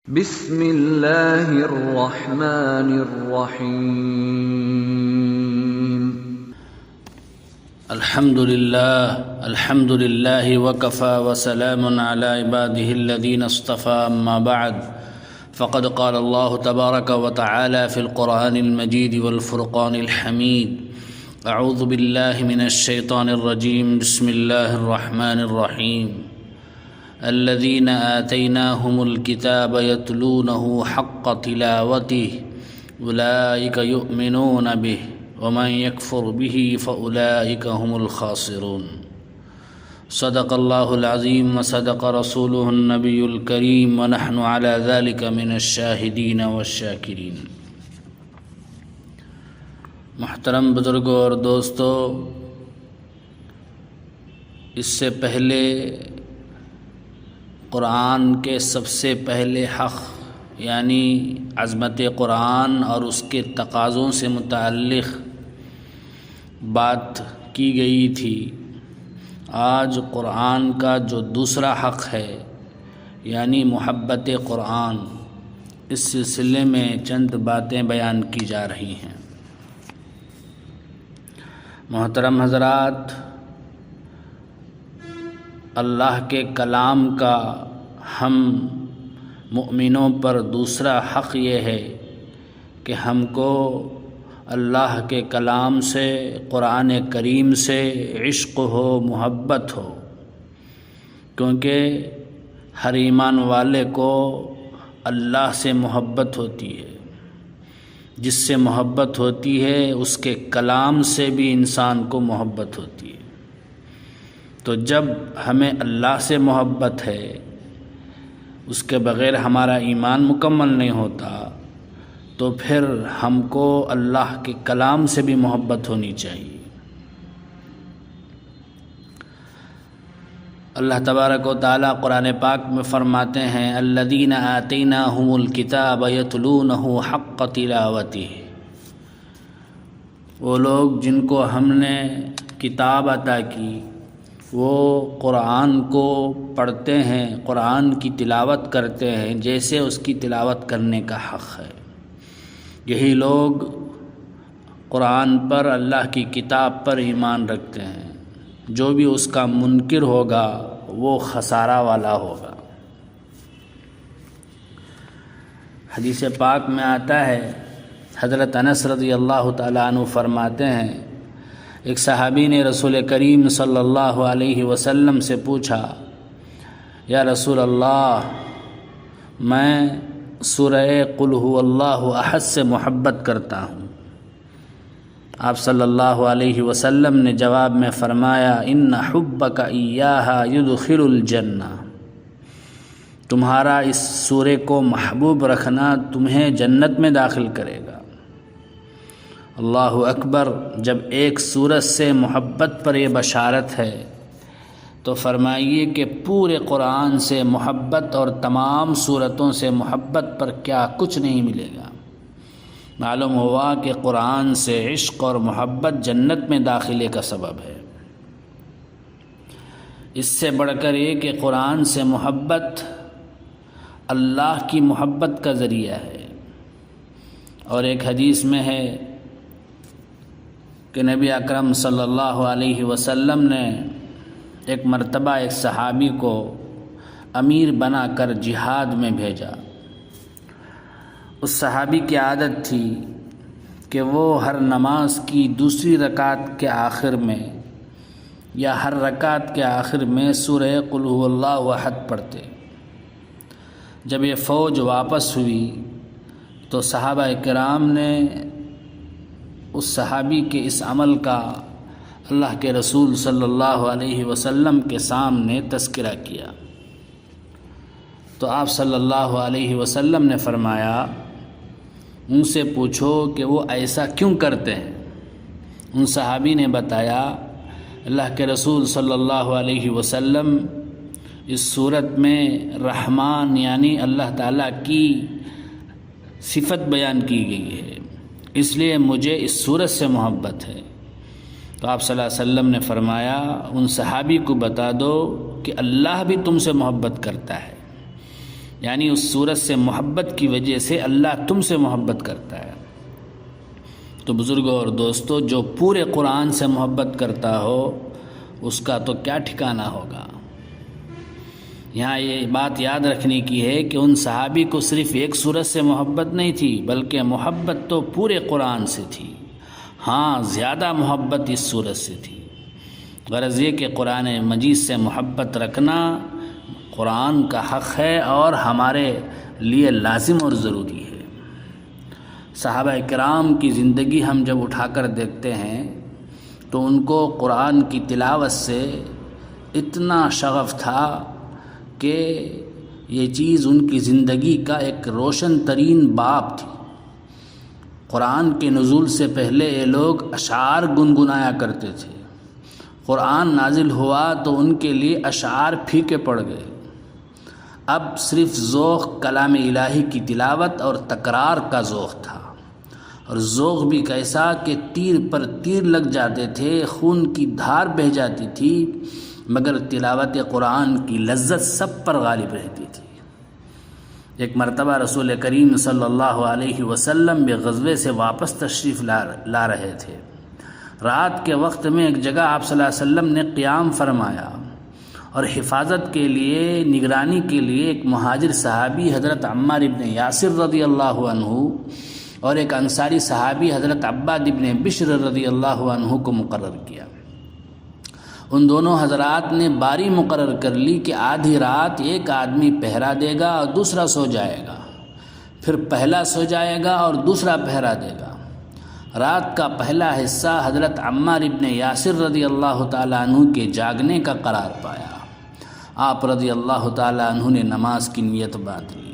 بسم اللہ الرحمن الرحیم الحمد للہ وکفى وسلام علی عباده الذین اصطفى اما بعد فقد قال اللہ تبارک وتعالی فی القرآن المجید والفرقان الحمید اعوذ باللہ من الشیطان الرجیم بسم اللہ الرحمن الرحیم الذين آتيناهم الكتاب يتلونه حق تلاوته أولئك يؤمنون به ومن يكفر به فأولئك هم الخاسرون صدق الله العظيم وصدق رسوله النبي الكريم ونحن على ذلك من الشاهدين والشاكرين۔ محترم بزرگوں اور دوستو، اس سے پہلے قرآن کے سب سے پہلے حق یعنی عظمت قرآن اور اس کے تقاضوں سے متعلق بات کی گئی تھی۔ آج قرآن کا جو دوسرا حق ہے یعنی محبت قرآن، اس سلسلے میں چند باتیں بیان کی جا رہی ہیں۔ محترم حضرات، اللہ کے کلام کا ہم مؤمنوں پر دوسرا حق یہ ہے کہ ہم کو اللہ کے کلام سے، قرآن کریم سے عشق ہو، محبت ہو، کیونکہ ہر ایمان والے کو اللہ سے محبت ہوتی ہے۔ جس سے محبت ہوتی ہے اس کے کلام سے بھی انسان کو محبت ہوتی ہے۔ تو جب ہمیں اللہ سے محبت ہے، اس کے بغیر ہمارا ایمان مکمل نہیں ہوتا، تو پھر ہم کو اللہ کے کلام سے بھی محبت ہونی چاہیے۔ اللہ تبارک و تعالیٰ قرآن پاک میں فرماتے ہیں الذین آتیناہم الکتاب یتلونہ حق تلاوتہ، وہ لوگ جن کو ہم نے کتاب عطا کی وہ قرآن کو پڑھتے ہیں، قرآن کی تلاوت کرتے ہیں جیسے اس کی تلاوت کرنے کا حق ہے۔ یہی لوگ قرآن پر، اللہ کی کتاب پر ایمان رکھتے ہیں۔ جو بھی اس کا منکر ہوگا وہ خسارہ والا ہوگا۔ حدیث پاک میں آتا ہے، حضرت انس رضی اللہ تعالیٰ عنہ فرماتے ہیں، ایک صحابی نے رسول کریم صلی اللہ علیہ وسلم سے پوچھا، یا رسول اللہ، میں سورہ قل هو اللہ احد سے محبت کرتا ہوں۔ آپ صلی اللہ علیہ وسلم نے جواب میں فرمایا ان حبک ایہا یدخل الجنہ، تمہارا اس سورے کو محبوب رکھنا تمہیں جنت میں داخل کرے گا۔ اللہ اکبر! جب ایک سورت سے محبت پر یہ بشارت ہے تو فرمائیے کہ پورے قرآن سے محبت اور تمام سورتوں سے محبت پر کیا کچھ نہیں ملے گا۔ معلوم ہوا کہ قرآن سے عشق اور محبت جنت میں داخلے کا سبب ہے۔ اس سے بڑھ کر یہ کہ قرآن سے محبت اللہ کی محبت کا ذریعہ ہے۔ اور ایک حدیث میں ہے کہ نبی اکرم صلی اللہ علیہ وسلم نے ایک مرتبہ ایک صحابی کو امیر بنا کر جہاد میں بھیجا۔ اس صحابی کی عادت تھی کہ وہ ہر نماز کی دوسری رکعت کے آخر میں یا ہر رکعت کے آخر میں سورہ قل هو اللہ احد پڑھتے۔ جب یہ فوج واپس ہوئی تو صحابہ کرام نے اس صحابی کے اس عمل کا اللہ کے رسول صلی اللہ علیہ وسلم کے سامنے تذکرہ کیا۔ تو آپ صلی اللہ علیہ وسلم نے فرمایا ان سے پوچھو کہ وہ ایسا کیوں کرتے ہیں۔ ان صحابی نے بتایا اللہ کے رسول صلی اللہ علیہ وسلم اس صورت میں رحمان یعنی اللہ تعالیٰ کی صفت بیان کی گئی ہے، اس لیے مجھے اس صورت سے محبت ہے۔ تو آپ صلی اللہ علیہ وسلم نے فرمایا ان صحابی کو بتا دو کہ اللہ بھی تم سے محبت کرتا ہے، یعنی اس صورت سے محبت کی وجہ سے اللہ تم سے محبت کرتا ہے۔ تو بزرگوں اور دوستو، جو پورے قرآن سے محبت کرتا ہو اس کا تو کیا ٹھکانہ ہوگا۔ یہاں یہ بات یاد رکھنے کی ہے کہ ان صحابی کو صرف ایک سورت سے محبت نہیں تھی، بلکہ محبت تو پورے قرآن سے تھی۔ ہاں، زیادہ محبت اس سورت سے تھی۔ غرض یہ کہ قرآن مجید سے محبت رکھنا قرآن کا حق ہے اور ہمارے لیے لازم اور ضروری ہے۔ صحابہ کرام کی زندگی ہم جب اٹھا کر دیکھتے ہیں تو ان کو قرآن کی تلاوت سے اتنا شغف تھا کہ یہ چیز ان کی زندگی کا ایک روشن ترین باب تھی۔ قرآن کے نزول سے پہلے یہ لوگ اشعار گنگنایا کرتے تھے۔ قرآن نازل ہوا تو ان کے لیے اشعار پھیکے پڑ گئے۔ اب صرف ذوق کلام الہی کی تلاوت اور تکرار کا ذوق تھا، اور ذوق بھی کیسا کہ تیر پر تیر لگ جاتے تھے، خون کی دھار بہہ جاتی تھی، مگر تلاوت قرآن کی لذت سب پر غالب رہتی تھی۔ ایک مرتبہ رسول کریم صلی اللہ علیہ وسلم بھی غزوے سے واپس تشریف لا رہے تھے۔ رات کے وقت میں ایک جگہ آپ صلی اللہ علیہ وسلم نے قیام فرمایا، اور حفاظت کے لیے، نگرانی کے لیے ایک مہاجر صحابی حضرت عمار ابن یاسر رضی اللہ عنہ اور ایک انصاری صحابی حضرت عباد ابن بشر رضی اللہ عنہ کو مقرر کیا۔ ان دونوں حضرات نے باری مقرر کر لی کہ آدھی رات ایک آدمی پہرا دے گا اور دوسرا سو جائے گا، پھر پہلا سو جائے گا اور دوسرا پہرا دے گا۔ رات کا پہلا حصہ حضرت عمار ابن یاسر رضی اللہ تعالیٰ عنہ کے جاگنے کا قرار پایا۔ آپ رضی اللہ تعالیٰ عنہ نے نماز کی نیت باندھ لی۔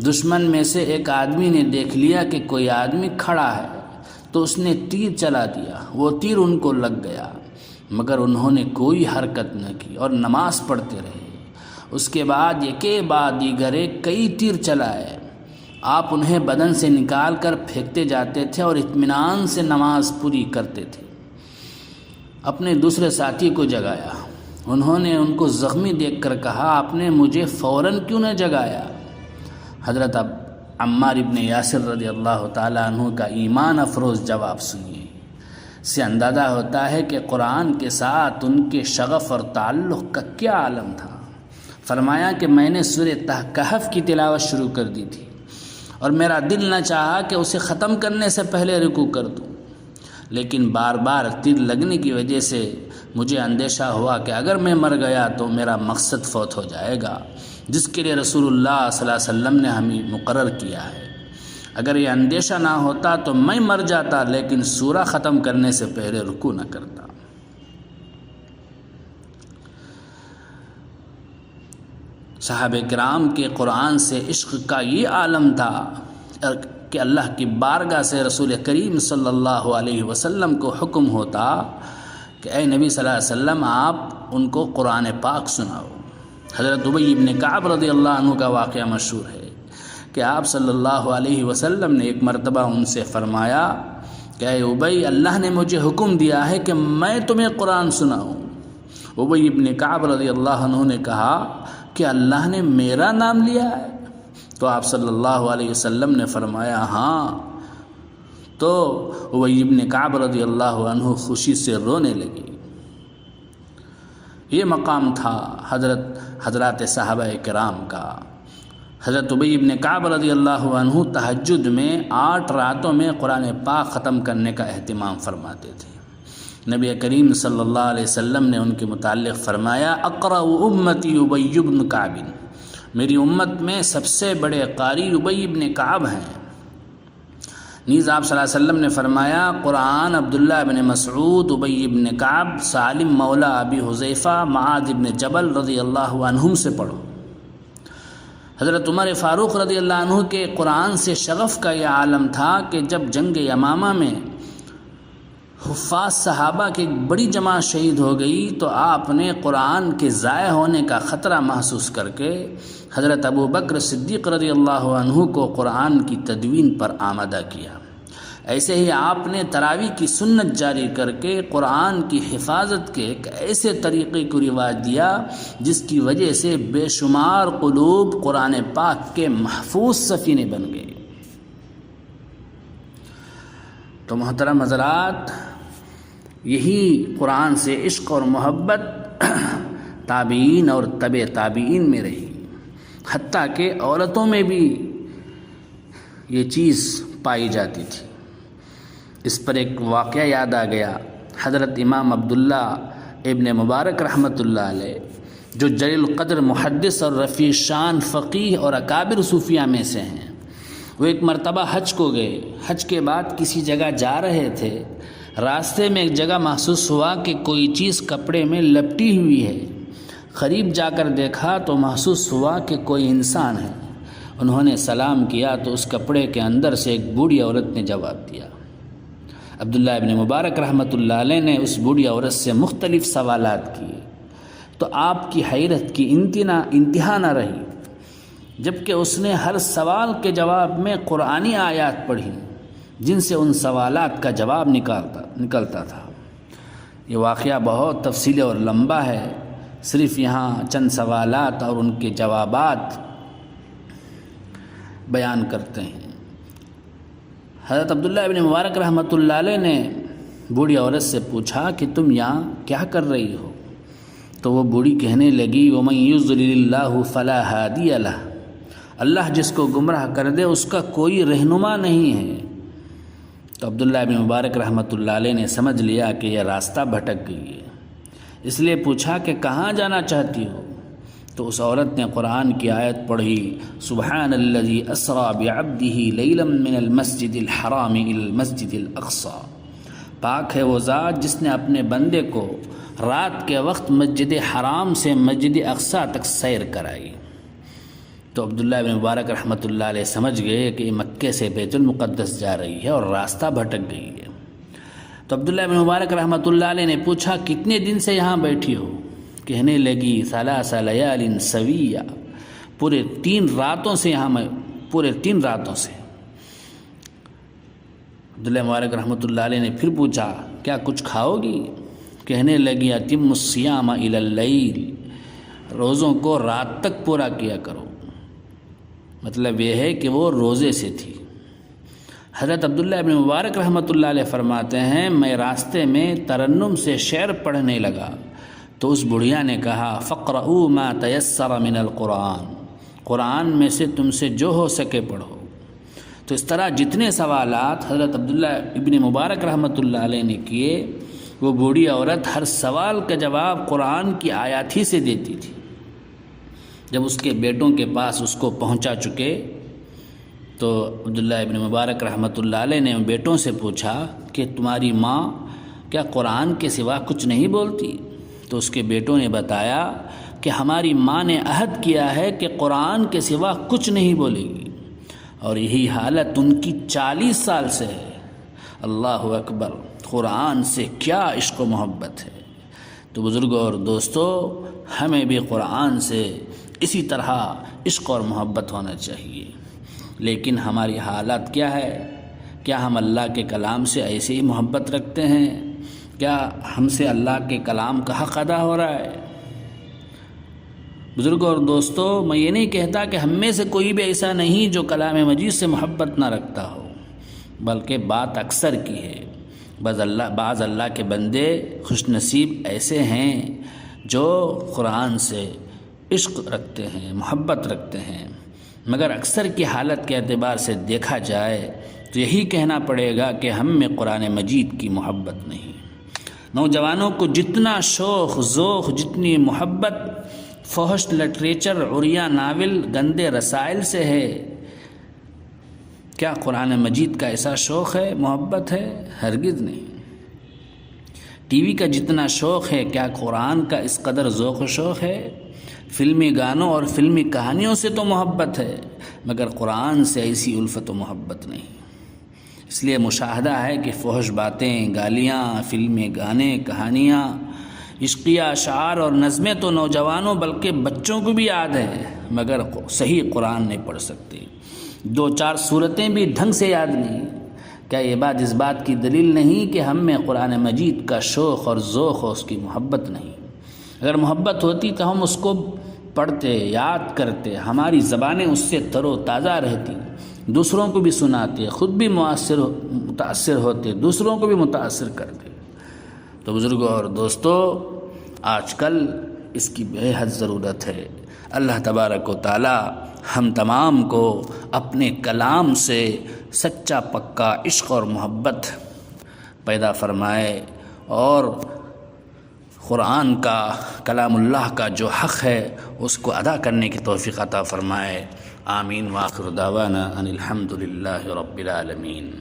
دشمن میں سے ایک آدمی نے دیکھ لیا کہ کوئی آدمی کھڑا ہے تو اس نے تیر چلا دیا۔ وہ تیر ان کو لگ گیا، مگر انہوں نے کوئی حرکت نہ کی اور نماز پڑھتے رہے۔ اس کے بعد ایک بعد دیگر کئی تیر چلائے۔ آپ انہیں بدن سے نکال کر پھینکتے جاتے تھے اور اطمینان سے نماز پوری کرتے تھے۔ اپنے دوسرے ساتھی کو جگایا۔ انہوں نے ان کو زخمی دیکھ کر کہا، آپ نے مجھے فوراً کیوں نہ جگایا؟ حضرت عمار ابن یاسر رضی اللہ تعالیٰ عنہ کا ایمان افروز جواب سنیے۔ اس سے اندازہ ہوتا ہے کہ قرآن کے ساتھ ان کے شغف اور تعلق کا کیا عالم تھا۔ فرمایا کہ میں نے سورہ کہف کی تلاوت شروع کر دی تھی اور میرا دل نہ چاہا کہ اسے ختم کرنے سے پہلے رکوع کر دوں، لیکن بار بار تیر لگنے کی وجہ سے مجھے اندیشہ ہوا کہ اگر میں مر گیا تو میرا مقصد فوت ہو جائے گا جس کے لیے رسول اللہ صلی اللہ علیہ وسلم نے ہمیں مقرر کیا ہے۔ اگر یہ اندیشہ نہ ہوتا تو میں مر جاتا، لیکن سورہ ختم کرنے سے پہلے رکوع نہ کرتا۔ صحابہ کرام کے قرآن سے عشق کا یہ عالم تھا کہ اللہ کی بارگاہ سے رسول کریم صلی اللہ علیہ وسلم کو حکم ہوتا کہ اے نبی صلی اللہ علیہ وسلم، آپ ان کو قرآن پاک سناؤ۔ حضرت ابی ابن کعب رضی اللہ عنہ کا واقعہ مشہور ہے کہ آپ صلی اللہ علیہ وسلم نے ایک مرتبہ ان سے فرمایا کہ اے ابی، اللہ نے مجھے حکم دیا ہے کہ میں تمہیں قرآن سناؤں۔ ابی ابن کعب رضی اللہ عنہ نے کہا کہ اللہ نے میرا نام لیا ہے؟ تو آپ صلی اللہ علیہ وسلم نے فرمایا ہاں۔ تو ابی ابن کعب رضی اللہ عنہ خوشی سے رونے لگے۔ یہ مقام تھا حضرات صحابہ کرام کا۔ حضرت ابی ابن کعب رضی اللہ عنہ تہجد میں 8 راتوں میں قرآن پاک ختم کرنے کا اہتمام فرماتے تھے۔ نبی کریم صلی اللہ علیہ وسلم نے ان کے متعلق فرمایا، اقرأ امتی ابی بن کعب، میری امت میں سب سے بڑے قاری ابی ابن کعب ہیں۔ نیز آپ صلی اللہ علیہ وسلم نے فرمایا، قرآن عبداللہ بن مسعود، ابی ابن کعب، سالم مولا ابی حذیفہ، معاذ ابن جبل رضی اللہ عنہم سے پڑھو۔ حضرت عمر فاروق رضی اللہ عنہ کے قرآن سے شغف کا یہ عالم تھا کہ جب جنگ یمامہ میں حفاظ صحابہ کی ایک بڑی جماعت شہید ہو گئی تو آپ نے قرآن کے ضائع ہونے کا خطرہ محسوس کر کے حضرت ابو بکر صدیق رضی اللہ عنہ کو قرآن کی تدوین پر آمادہ کیا۔ ایسے ہی آپ نے تراویح کی سنت جاری کر کے قرآن کی حفاظت کے ایک ایسے طریقے کو رواج دیا جس کی وجہ سے بے شمار قلوب قرآن پاک کے محفوظ سفینے بن گئے۔ تو محترم حضرات، یہی قرآن سے عشق اور محبت تابعین اور تبع تابعین میں رہی، حتیٰ کہ عورتوں میں بھی یہ چیز پائی جاتی تھی۔ اس پر ایک واقعہ یاد آ گیا، حضرت امام عبداللہ ابن مبارک رحمۃ اللہ علیہ، جو جلیل القدر محدث اور رفیع شان فقیہ اور اکابر صوفیہ میں سے ہیں، وہ ایک مرتبہ حج کو گئے۔ حج کے بعد کسی جگہ جا رہے تھے، راستے میں ایک جگہ محسوس ہوا کہ کوئی چیز کپڑے میں لپٹی ہوئی ہے۔ قریب جا کر دیکھا تو محسوس ہوا کہ کوئی انسان ہے۔ انہوں نے سلام کیا تو اس کپڑے کے اندر سے ایک بوڑھی عورت نے جواب دیا۔ عبداللہ ابن مبارک رحمۃ اللہ علیہ نے اس بوڑھی عورت سے مختلف سوالات کیے تو آپ کی حیرت کی انتہا نہ رہی، جبکہ اس نے ہر سوال کے جواب میں قرآنی آیات پڑھی جن سے ان سوالات کا جواب نکلتا تھا۔ یہ واقعہ بہت تفصیلی اور لمبا ہے، صرف یہاں چند سوالات اور ان کے جوابات بیان کرتے ہیں۔ حضرت عبداللہ ابن مبارک رحمۃ اللہ علیہ نے بوڑھی عورت سے پوچھا کہ تم یہاں کیا کر رہی ہو؟ تو وہ بوڑھی کہنے لگی، وَمَن يُضْلِلِ اللَّهُ فَلَا هَادِيَ لَهُ، اللہ جس کو گمراہ کر دے اس کا کوئی رہنما نہیں ہے۔ تو عبداللہ ابن مبارک رحمۃ اللہ علیہ نے سمجھ لیا کہ یہ راستہ بھٹک گئی ہے، اس لیے پوچھا کہ کہاں جانا چاہتی ہو؟ تو اس عورت نے قرآن کی آیت پڑھی، سبحان الذی اسری بعبدہ لیلا من المسجد الحرام الی المسجد الاقصی، پاک ہے وہ ذات جس نے اپنے بندے کو رات کے وقت مسجد حرام سے مسجد اقصی تک سیر کرائی۔ تو عبداللہ بن مبارک رحمۃ اللہ علیہ سمجھ گئے کہ مکے سے بیت المقدس جا رہی ہے اور راستہ بھٹک گئی ہے۔ تو عبداللہ بن مبارک رحمۃ اللہ علیہ نے پوچھا، کتنے دن سے یہاں بیٹھی ہو؟ کہنے لگی، ثلاث لیال سویہ، پورے 3 راتوں سے یہاں میں، پورے 3 راتوں سے۔ عبداللہ مبارک رحمۃ اللہ علیہ نے پھر پوچھا، کیا کچھ کھاؤ گی؟ کہنے لگی، اتم الصیام الی اللیل، روزوں کو رات تک پورا کیا کرو۔ مطلب یہ ہے کہ وہ روزے سے تھی۔ حضرت عبداللہ ابن مبارک رحمۃ اللہ علیہ فرماتے ہیں، میں راستے میں ترنم سے شعر پڑھنے لگا تو اس بڑھیا نے کہا، فقرؤوا ما تیسر من القرآن، قرآن میں سے تم سے جو ہو سکے پڑھو۔ تو اس طرح جتنے سوالات حضرت عبداللہ ابن مبارک رحمۃ اللہ علیہ نے کیے، وہ بوڑھی عورت ہر سوال کا جواب قرآن کی آیات ہی سے دیتی تھی۔ جب اس کے بیٹوں کے پاس اس کو پہنچا چکے تو عبداللہ ابن مبارک رحمۃ اللہ علیہ نے بیٹوں سے پوچھا کہ تمہاری ماں کیا قرآن کے سوا کچھ نہیں بولتی؟ تو اس کے بیٹوں نے بتایا کہ ہماری ماں نے عہد کیا ہے کہ قرآن کے سوا کچھ نہیں بولے گی، اور یہی حالت ان کی 40 سال سے ہے۔ اللہ اکبر، قرآن سے کیا عشق و محبت ہے۔ تو بزرگوں اور دوستو، ہمیں بھی قرآن سے اسی طرح عشق اور محبت ہونا چاہیے۔ لیکن ہماری حالت کیا ہے؟ کیا ہم اللہ کے کلام سے ایسے ہی محبت رکھتے ہیں؟ کیا ہم سے اللہ کے کلام کا حق ادا ہو رہا ہے؟ بزرگوں اور دوستو، میں یہ نہیں کہتا کہ ہم میں سے کوئی بھی ایسا نہیں جو کلام مجید سے محبت نہ رکھتا ہو، بلکہ بات اکثر کی ہے۔ بعض اللہ کے بندے خوش نصیب ایسے ہیں جو قرآن سے عشق رکھتے ہیں، محبت رکھتے ہیں، مگر اکثر کی حالت کے اعتبار سے دیکھا جائے تو یہی کہنا پڑے گا کہ ہم میں قرآن مجید کی محبت نہیں۔ نوجوانوں کو جتنا شوق ذوق، جتنی محبت فحش لٹریچر، عریاں ناول، گندے رسائل سے ہے، کیا قرآن مجید کا ایسا شوق ہے، محبت ہے؟ ہرگز نہیں۔ ٹی وی کا جتنا شوق ہے، کیا قرآن کا اس قدر ذوق و شوق ہے؟ فلمی گانوں اور فلمی کہانیوں سے تو محبت ہے، مگر قرآن سے ایسی الفت و محبت نہیں۔ اس لیے مشاہدہ ہے کہ فحش باتیں، گالیاں، فلمی گانے، کہانیاں، عشقیہ اشعار اور نظمیں تو نوجوانوں بلکہ بچوں کو بھی یاد ہے، مگر صحیح قرآن نہیں پڑھ سکتے۔ 2-4 سورتیں بھی ڈھنگ سے یاد نہیں، کیا یہ بات اس بات کی دلیل نہیں کہ ہم میں قرآن مجید کا شوق اور ذوق اور اس کی محبت نہیں؟ اگر محبت ہوتی تو ہم اس کو پڑھتے، یاد کرتے، ہماری زبانیں اس سے تر و تازہ رہتی، دوسروں کو بھی سناتے، خود بھی متاثر ہوتے، دوسروں کو بھی متاثر کرتے۔ تو بزرگوں اور دوستو، آج کل اس کی بے حد ضرورت ہے۔ اللہ تبارک و تعالی ہم تمام کو اپنے کلام سے سچا پکا عشق اور محبت پیدا فرمائے، اور قرآن کا، کلام اللہ کا جو حق ہے اس کو ادا کرنے کی توفیق عطا فرمائے۔ آمین۔ وآخر دعوانا ان الحمد للہ رب العالمین۔